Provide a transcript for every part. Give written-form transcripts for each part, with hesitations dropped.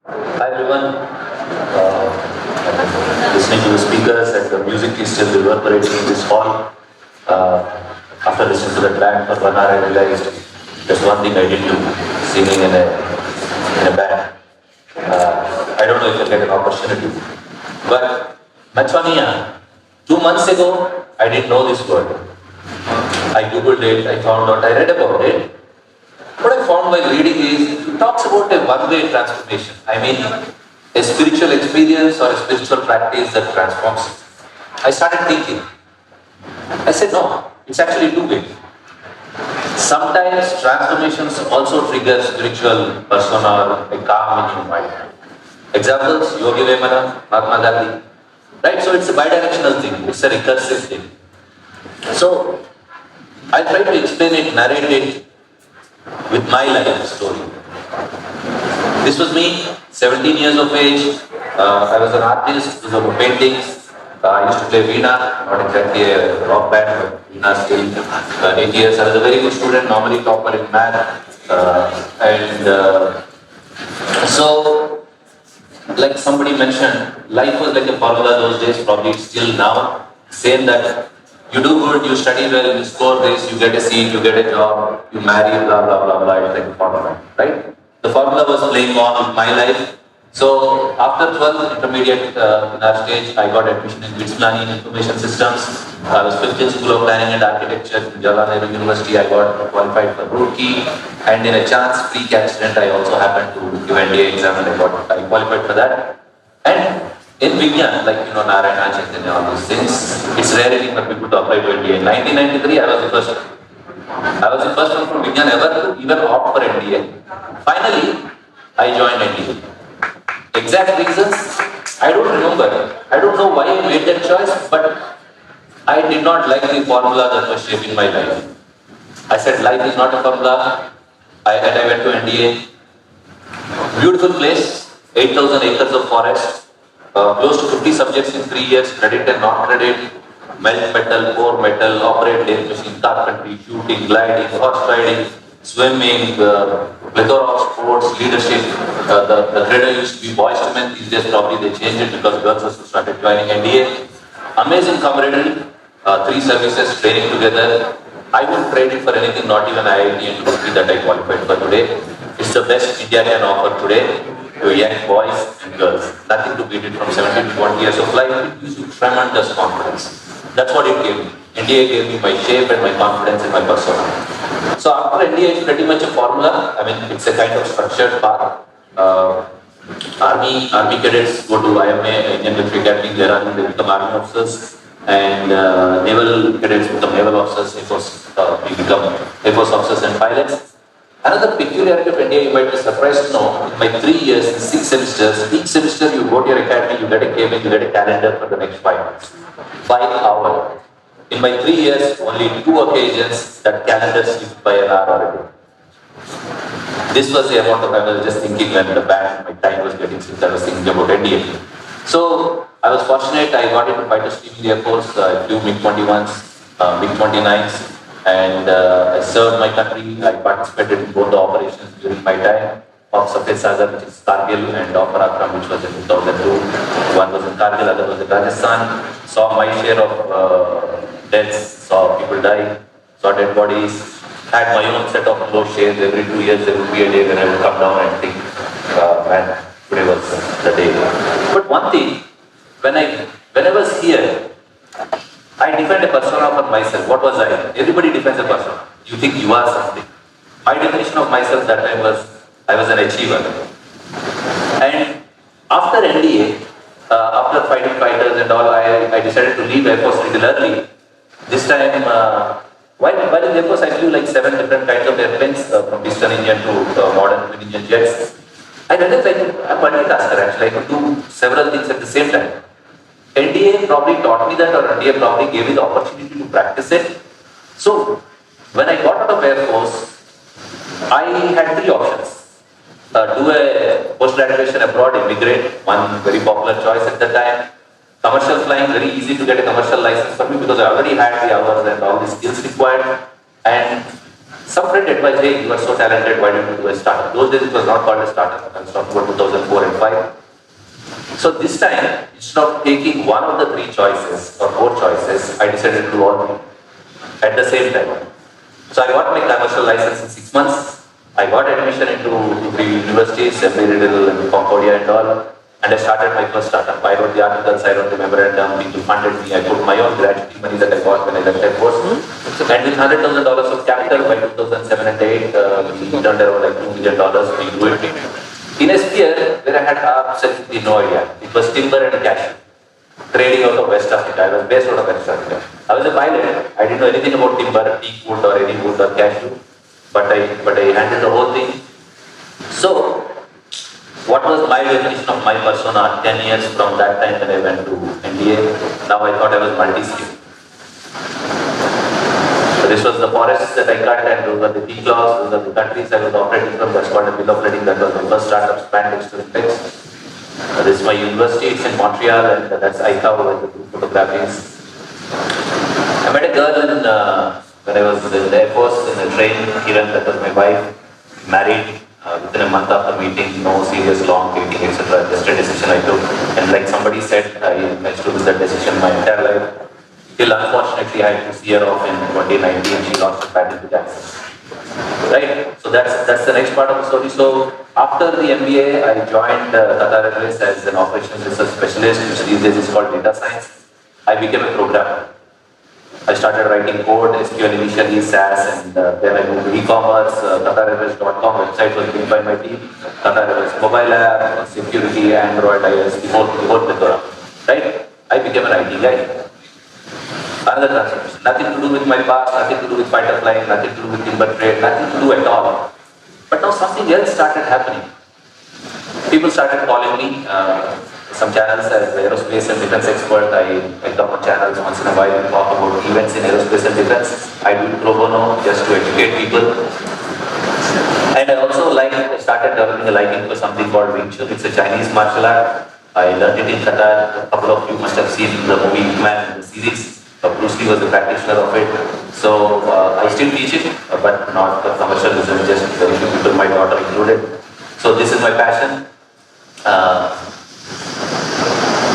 Hi everyone. Listening to the speakers and the music is still reverberating in this hall. After listening to the track for 1 hour, I realized there's one thing I didn't do: singing in a band. I don't know if I'll get an opportunity. But Metanoia, 2 months ago, I didn't know this word. I googled it, I found out, I read about it. What I found while reading is it talks about a one-way transformation. I mean, a spiritual experience or a spiritual practice that transforms you. I started thinking. I said, no, it's actually two-way. Sometimes transformations also trigger spiritual persona or a calm in your mind. Examples, Yogi Vemana, Mahatma Gandhi. Right? So it's a bidirectional thing, it's a recursive thing. So I try to explain it, narrate it with my life story. This was me, 17 years of age. I was an artist, was of paintings. I used to play Veena, not exactly a rock band, but Veena still. 8 years. I was a very good student, normally topper in math. So, like somebody mentioned, life was like a formula those days, probably still now. Saying that you do good, you study well, you score this, you get a seat, you get a job, you marry, blah blah blah blah. It's like a formula, right? The formula was playing on with my life. So after 12th intermediate in our stage, I got admission in BITS Planning and Information Systems. I was 5th in School of Planning and Architecture in Jawaharlal Nehru University. I got qualified for Roorkee, and in a chance freak accident, I also happened to give NDA exam and I qualified for that. And in Vigyan, like Narayana, Chaitanya, all these things, it's rarity for people to apply to NDA. In 1993, I was the first one. I was the first one from Vigyan ever to even opt for NDA. Finally, I joined NDA. Exact reasons, I don't remember. I don't know why I made that choice, but I did not like the formula that was shaping my life. I said life is not a formula, and I went to NDA. Beautiful place, 8,000 acres of forest, close to 50 subjects in 3 years, credit and non-credit, melt metal, core metal, operate lathe machine, carpentry, shooting, gliding, horse riding, swimming, plethora of sports, leadership. The credo used to be boys to men. These days probably they changed it because girls also started joining NDA. Amazing camaraderie, 3 services training together. I wouldn't trade it for anything, not even IIT and Roorkee that I qualified for today. It's the best India can offer today to young boys and girls. Nothing to beat it from 17 to 20 years of life. It gives you tremendous confidence. That's what it gave me. NDA gave me my shape and my confidence and my persona. So after NDA is pretty much a formula. I mean, it's a kind of structured path. Army cadets go to IMA, Indian Military Academy, they become army officers, and naval cadets become naval officers, we become Air Force officers and pilots. Another peculiarity of NDA, you might be surprised to know, in my 3 years, in 6 semesters, each semester you go to your academy, you get a cabin, you get a calendar for the next 5 months. 5 hours. In my 3 years, only 2 occasions that calendar slipped by an hour or a day. This was the amount of I was just thinking when the back, my time was getting since I was thinking about NDA. So I was fortunate, I got into fighter stream in the Air Force, I flew MiG-21s, MiG-29s, and I served my country. I participated in both the operations during my time. Of Safed Sagar, which is Kargil, and of Parakram, which was in 2002. One was in Kargil, other was in Rajasthan. Saw my share of deaths, saw people die, saw dead bodies. Had my own set of low shares. Every 2 years there would be a day when I would come down and think, man, today was the day. But one thing, when I was here, I defined a persona for myself. What was I? Everybody defines a persona. You think you are something. My definition of myself that time was, I was an achiever. And after NDA, after fighting fighters and all, I decided to leave Air Force a little early. This time, while in Air Force, I flew like 7 different kinds of airplanes, from piston engine to modern twin engine jets. I realized I'm a multitasker actually. I could do several things at the same time. NDA probably taught me that, or NDA probably gave me the opportunity to practice it. So, when I got out of Air Force, I had 3 options. Do a post-graduation abroad, immigrate, one very popular choice at the time. Commercial flying, very easy to get a commercial license for me because I already had the hours and all the skills required. And some friend advised, hey, you are so talented, why don't you do a startup? Those days it was not called a startup. I was talking about 2004 and 5. So this time, instead of taking one of the 3 choices or 4 choices, I decided to do all 3 at the same time. So I got my commercial license in 6 months. I got admission into 3 universities, Riddle and Concordia and all. And I started my first startup. I wrote the articles, I wrote the memorandum, people funded me. I put my own gratuity money that I got when I left Air Force. And with $100,000 of capital by 2007 and 8, we turned around like $2 million. We grew it in a sphere where I had absolutely no idea. It was timber and cashew. Trading out of West Africa. I was based out of West Africa. I was a pilot. I didn't know anything about timber, teak wood or any wood or cashew. But I handled the whole thing. So, what was my definition of my persona 10 years from that time when I went to NDA? Now I thought I was multi-skilled. So this was the forests that I cut and those were the tea cloths, those are the countries I was operating from. That's called a bill of lading. That was my first startup, Spandex to Flex. This is my university, it's in Montreal, and that's ICA with the group photographies. I met a girl when I was in the Air Force in a train, Kiran, that was my wife, married. Within a month after meeting, no serious long dating, etc. Just a decision I took. And like somebody said, I stood with that decision my entire life. Till unfortunately I had to see her off in 2019. She lost her patent to cancer. Right? So that's the next part of the story. So after the MBA, I joined Qatar Airways as an operations research specialist, which these days is called data science. I became a programmer. I started writing code, SQL initially, SAS, and then I moved to e-commerce. QatarAirways.com website was built by my team. Qatar Airways mobile app, security, Android, iOS, the whole plethora. Right? I became an IT guy. Another transformation. Nothing to do with my past, nothing to do with fighter flying, nothing to do with timber trade, nothing to do at all. But now something else started happening. People started calling me. Some channels as aerospace and defense expert. I come on channels once in a while and talk about events in aerospace and defense. I do pro bono just to educate people. And I also started developing a liking for something called Wing Chun. It's a Chinese martial art. I learned it in Qatar. A couple of you must have seen the movie Hitman, the series. Bruce Lee was the practitioner of it. So I still teach it, but not the commercialism, just very few people, my daughter included. So this is my passion.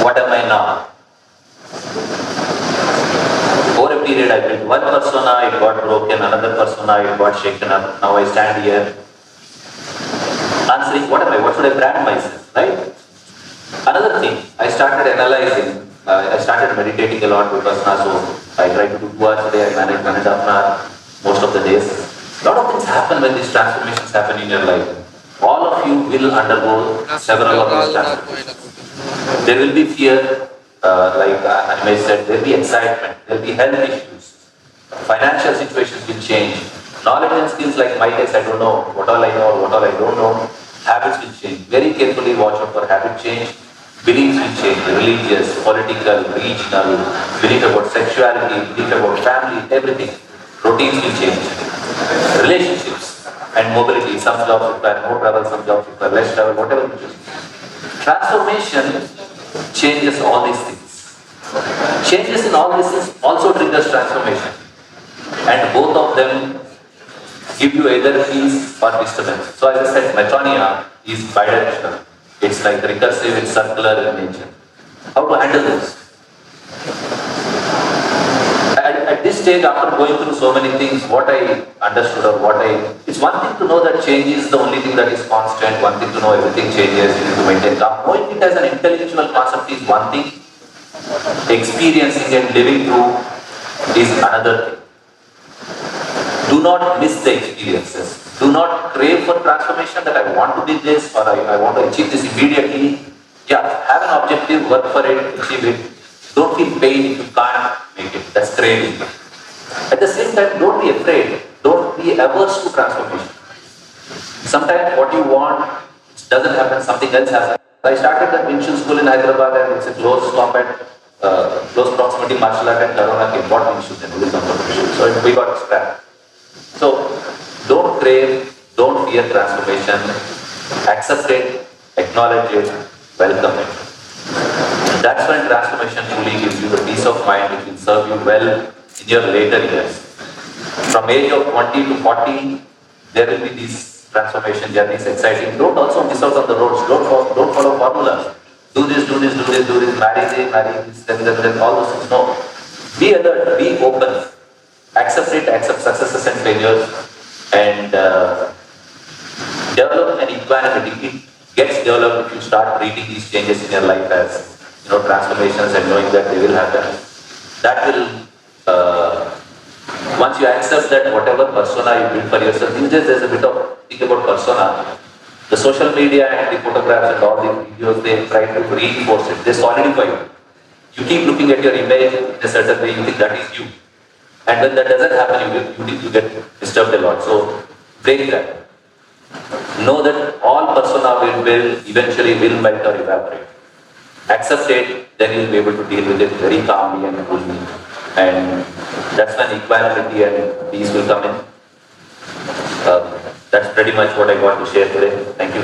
What am I now? Over a period, I built one persona, it got broken, another persona, it got shaken up. Now I stand here answering, what am I? What should I brand myself? Right? Another thing, I started analyzing. I started meditating a lot because so I try to do 2 hours a day. I manage 1.5 hours most of the days. A lot of things happen when these transformations happen in your life. All of you will undergo several of these transformations. There will be fear, like Anime said, there will be excitement, there will be health issues, financial situations will change, knowledge and skills like my case, I don't know, what all I know, what all I don't know, habits will change. Very carefully watch out for habit change, beliefs will change, religious, political, regional, belief about sexuality, belief about family, everything. Routines will change. Relationships and mobility, some jobs require more travel, some jobs require less travel, whatever you choose. Transformation changes all these things. Changes in all these things also triggers transformation. And both of them give you either peace or disturbance. So as I said, Metanoia is bidirectional. It's like recursive, it's circular in nature. How to handle this? At this stage, after going through so many things, what I understood it's one thing to know that change is the only thing that is constant, one thing to know everything changes, you need to maintain calm. Knowing it as an intellectual concept is one thing, experiencing and living through is another thing. Do not miss the experiences. Do not crave for transformation that I want to be this or I want to achieve this immediately. Yeah, have an objective, work for it, achieve it. Don't feel pain if you can't make it. That's craving. At the same time, don't be afraid. Don't be averse to transformation. Sometimes what you want doesn't happen, something else happens. I started the Wing Chun school in Hyderabad and it's a close combat, close proximity martial art and Corona came. What Wing Chun then? So we got scrapped. So don't crave, don't fear transformation. Accept it, acknowledge it, welcome it. That's when transformation truly gives you the peace of mind which will serve you well in your later years. From age of 20 to 40, there will be these transformation journeys, exciting. Don't also miss out on the roads. Don't follow marry this, then all those things. No. Be alert, be open, accept it, accept successes and failures, and develop an equanimity. It gets developed if you start treating these changes in your life as transformations and knowing that they will happen. That will once you accept that whatever persona you build for yourself, there's a bit of thing about persona. The social media and the photographs and all the videos, they try to reinforce it. They solidify it. You keep looking at your image in a certain way, you think that is you. And when that doesn't happen, you get disturbed a lot. So break that. Know that all persona will eventually melt or evaporate. Accept it, then you'll be able to deal with it very calmly and coolly. And that's when equanimity and peace will come in. That's pretty much what I want to share today. Thank you.